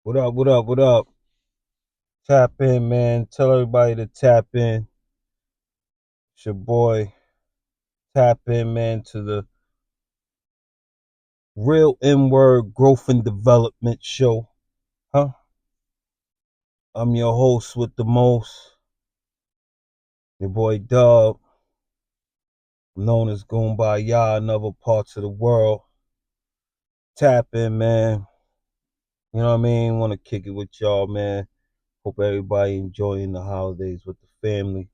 What up? What up? What up? Tap in, man. Tell everybody to tap in. It's your boy. Tap in, man, to the real N-word growth and development show. Huh? I'm your host with the most. Your boy Dub. I'm known as Goombaya in other parts of the world. Tap in, man. You know what I mean? Want to kick it with y'all, man. Hope everybody enjoying the holidays with the family.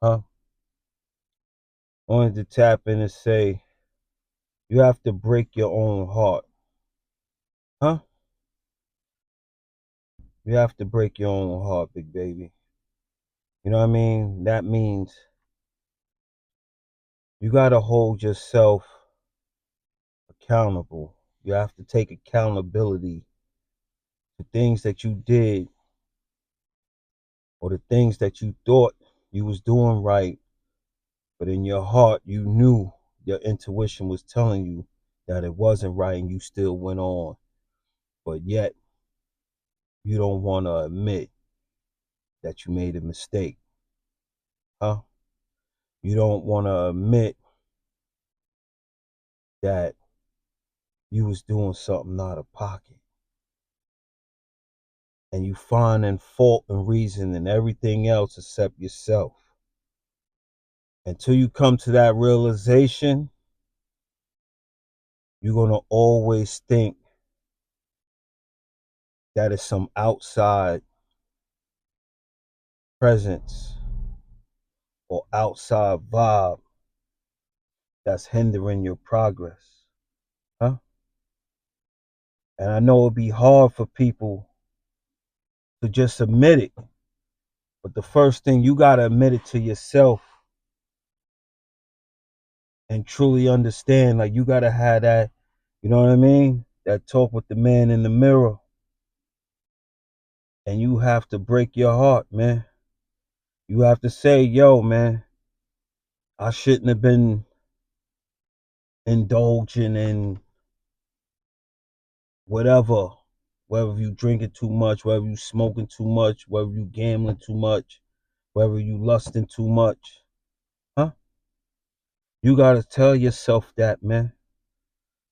Huh? Wanted to tap in and say, you have to break your own heart. Huh? You have to break your own heart, big baby. You know what I mean? That means you got to hold yourself accountable. You have to take accountability for things that you did or the things that you thought you was doing right, but in your heart you knew your intuition was telling you that it wasn't right and you still went on. But yet you don't want to admit that you made a mistake. Huh? You don't want to admit that you was doing something out of pocket. And you finding fault and reason in everything else except yourself. Until you come to that realization, you're going to always think that it's some outside presence or outside vibe that's hindering your progress. Huh? And I know it'd be hard for people to just admit it. But the first thing, you got to admit it to yourself and truly understand. Like, you got to have that, you know what I mean? That talk with the man in the mirror. And you have to break your heart, man. You have to say, yo, man, I shouldn't have been indulging in whatever, whether you drinking too much, whether you smoking too much, whether you gambling too much, whether you lusting too much. Huh? You gotta tell yourself that, man.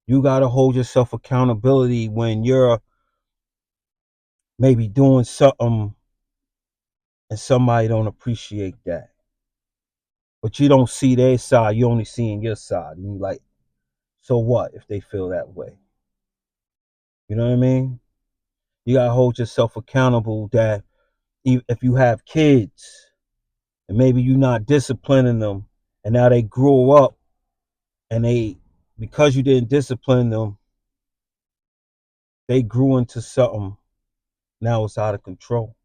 You gotta hold yourself accountability when you're maybe doing something and somebody don't appreciate that. But you don't see their side, you only seeing your side. And you like, so what if they feel that way? You know what I mean? You gotta hold yourself accountable that if you have kids and maybe you're not disciplining them and now they grow up and they, because you didn't discipline them, they grew into something, now it's out of control.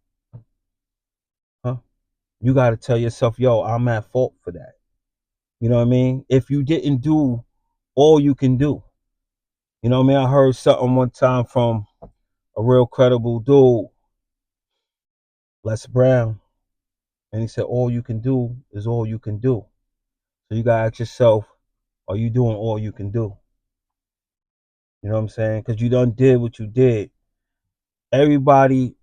Huh? You got to tell yourself, yo, I'm at fault for that. You know what I mean? If you didn't do all you can do. You know what I mean? I heard something one time from a real credible dude, Les Brown, and he said, all you can do is all you can do. So you got to ask yourself, are you doing all you can do? You know what I'm saying? Because you done did what you did. Everybody,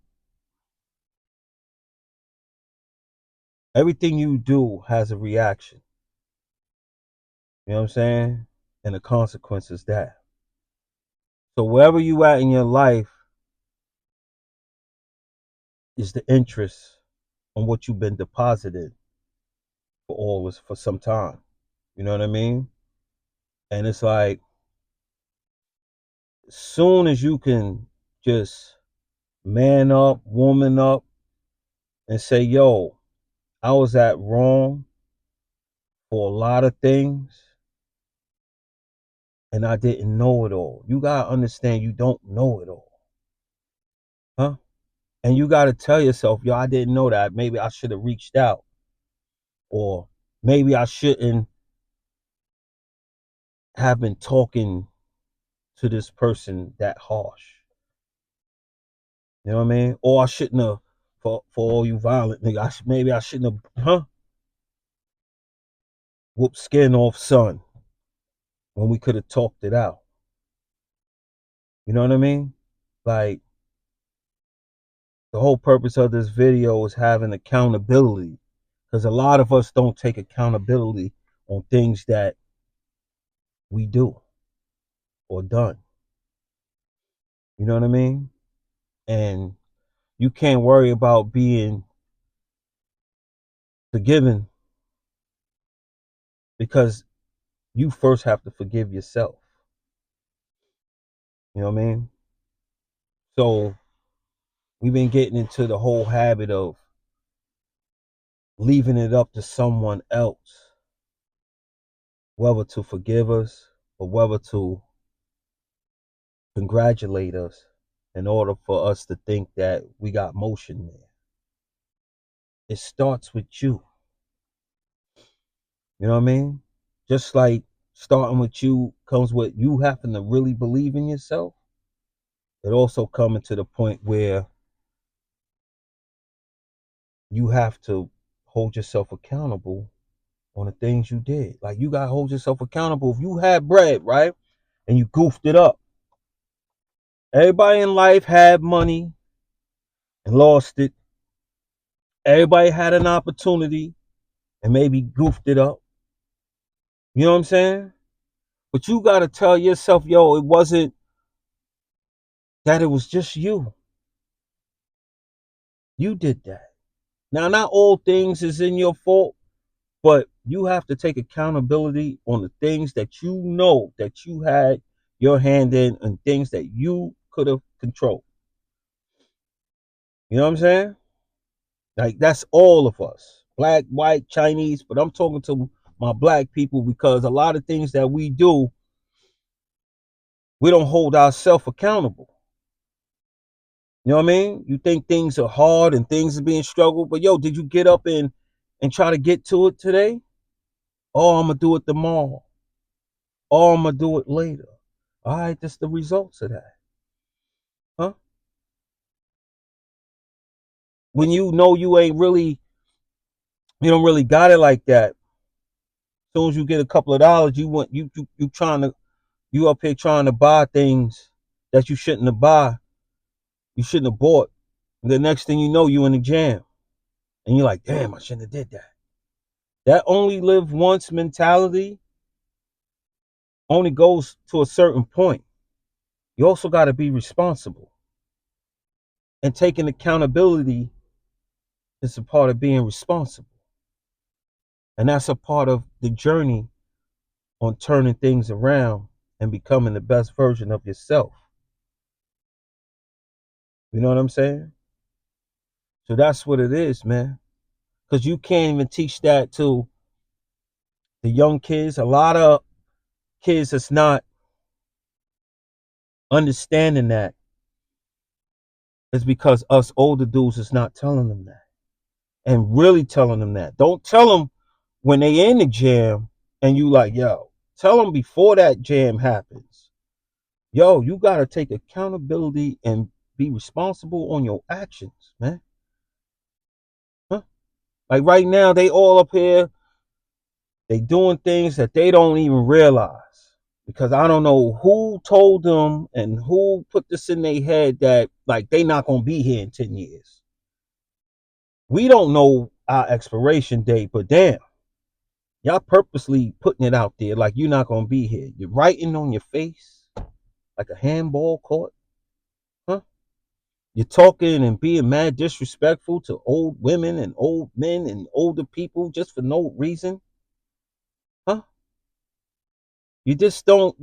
everything you do has a reaction. You know what I'm saying? And the consequence is that. So wherever you at in your life is the interest on what you've been deposited for some time. You know what I mean? And it's like, as soon as you can just man up, woman up, and say, yo, I was at wrong for a lot of things and I didn't know it all. You gotta understand you don't know it all. Huh? And you gotta tell yourself, yo, I didn't know that. Maybe I should have reached out. Or maybe I shouldn't have been talking to this person that harsh. You know what I mean? Or I shouldn't have, for all you violent niggas, maybe I shouldn't have, whooped skin off son when we could have talked it out. You know what I mean? Like, The whole purpose of this video is having accountability, because a lot of us don't take accountability on things that we do or done. You know what I mean? And you can't worry about being forgiven because you first have to forgive yourself. You know what I mean? So we've been getting into the whole habit of leaving it up to someone else, whether to forgive us or whether to congratulate us in order for us to think that we got motion there. It starts with you. You know what I mean? Just like starting with you comes with you having to really believe in yourself. It also coming to the point where you have to hold yourself accountable on the things you did. Like you gotta hold yourself accountable. If you had bread, right, and you goofed it up, everybody in life had money and lost it. Everybody had an opportunity and maybe goofed it up. You know what I'm saying? But you gotta tell yourself, yo, it wasn't that, it was just you. You did that. Now, not all things is in your fault, but you have to take accountability on the things that you know that you had your hand in and things that you could have controlled. You know what I'm saying? Like that's all of us, black, white, Chinese. But I'm talking to my black people because a lot of things that we do, we don't hold ourselves accountable. You know what I mean? You think things are hard and things are being struggled, but yo, did you get up and try to get to it today? Oh, I'm gonna do it tomorrow. Oh, I'm gonna do it later. All right, that's the results of that, huh? When you know you ain't really, you don't really got it like that. As soon as you get a couple of dollars, you want you trying to, you up here trying to buy things that you shouldn't have buy, you shouldn't have bought. And the next thing you know, you in the jam, and you're like, damn, I shouldn't have did that. That only live once mentality only goes to a certain point. You also got to be responsible, and taking accountability is a part of being responsible, and that's a part of the journey on turning things around and becoming the best version of yourself. You know what I'm saying? So that's what it is, man. Because you can't even teach that to the young kids. A lot of kids that's not understanding that is because us older dudes is not telling them that, and really telling them that. Don't tell them when they in the jam and you like, yo, tell them before that jam happens. Yo, you got to take accountability and be responsible on your actions, man. Huh? Like right now, they all up here, they doing things that they don't even realize. Because I don't know who told them and who put this in their head that like they not gonna be here in 10 years. We don't know our expiration date, but damn, y'all purposely putting it out there like you're not gonna be here. You're writing on your face like a handball court, huh? You're talking and being mad disrespectful to old women and old men and older people just for no reason, huh? You just don't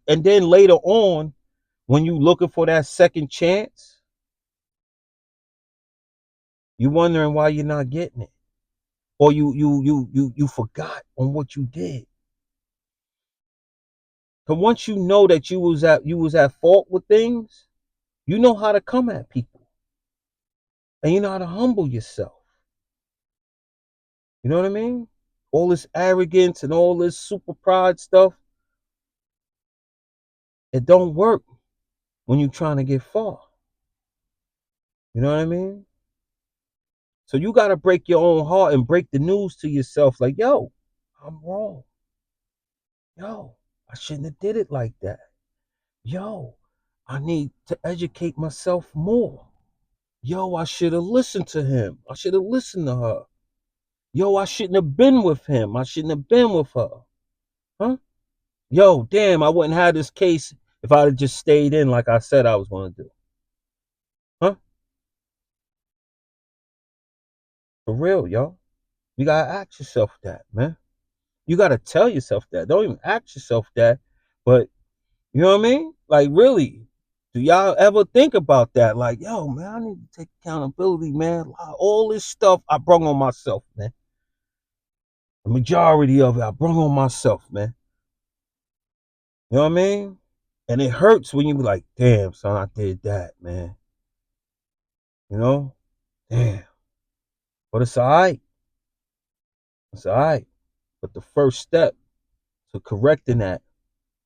and then later on, when you looking for that second chance, you wondering why you're not getting it, or you forgot on what you did. Cause once you know that you was at fault with things, you know how to come at people, and you know how to humble yourself. You know what I mean? All this arrogance and all this super pride stuff, it don't work when you're trying to get far. You know what I mean? So you gotta break your own heart and break the news to yourself, like, yo, I'm wrong. Yo, I shouldn't have did it like that. Yo, I need to educate myself more. Yo, I should have listened to him. I should have listened to her. Yo, I shouldn't have been with him. I shouldn't have been with her. Huh? Yo, damn, I wouldn't have this case if I'd have just stayed in like I said I was going to do. Huh? For real, yo. You gotta ask yourself that, man. You gotta tell yourself that. Don't even ask yourself that, but you know what I mean? Like, really, do y'all ever think about that? Like, yo, man, I need to take accountability, man. All this stuff I brought on myself, man. The majority of it I brought on myself, man. You know what I mean? And it hurts when you be like, damn, son, I did that, man. You know? Damn. But it's all right. It's all right. But the first step to correcting that,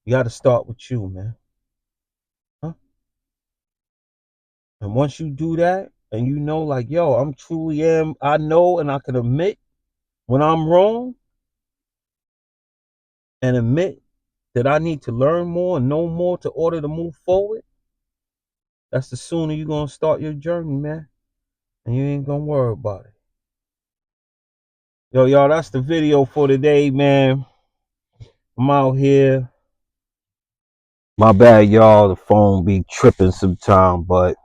you got to start with you, man. Huh? And once you do that, and you know, like, yo, I'm truly am, I know and I can admit when I'm wrong and admit that I need to learn more and know more to order to move forward, that's the sooner you're going to start your journey, man. And you ain't going to worry about it. Yo, y'all, that's the video for today, man. I'm out here. My bad, y'all. The phone be tripping sometime, but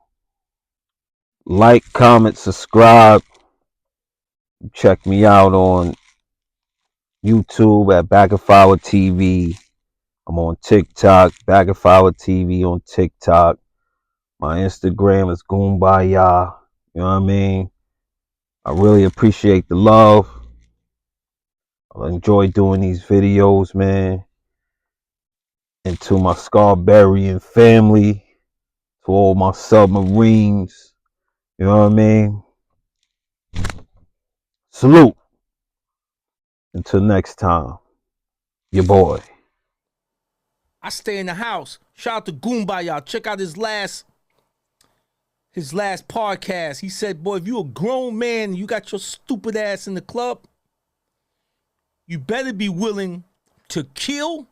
like, comment, subscribe. Check me out on YouTube at Back of Flower TV. I'm on TikTok, Back of Flower TV on TikTok. My Instagram is Goombaya. You know what I mean? I really appreciate the love. I enjoy doing these videos, man. And to my Scarbarian family, to all my submarines, you know what I mean? Salute. Until next time, your boy. I stay in the house. Shout out to Goomba, y'all. Check out his last podcast. He said, boy, if you a grown man and you got your stupid ass in the club, you better be willing to kill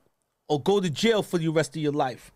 or go to jail for the rest of your life.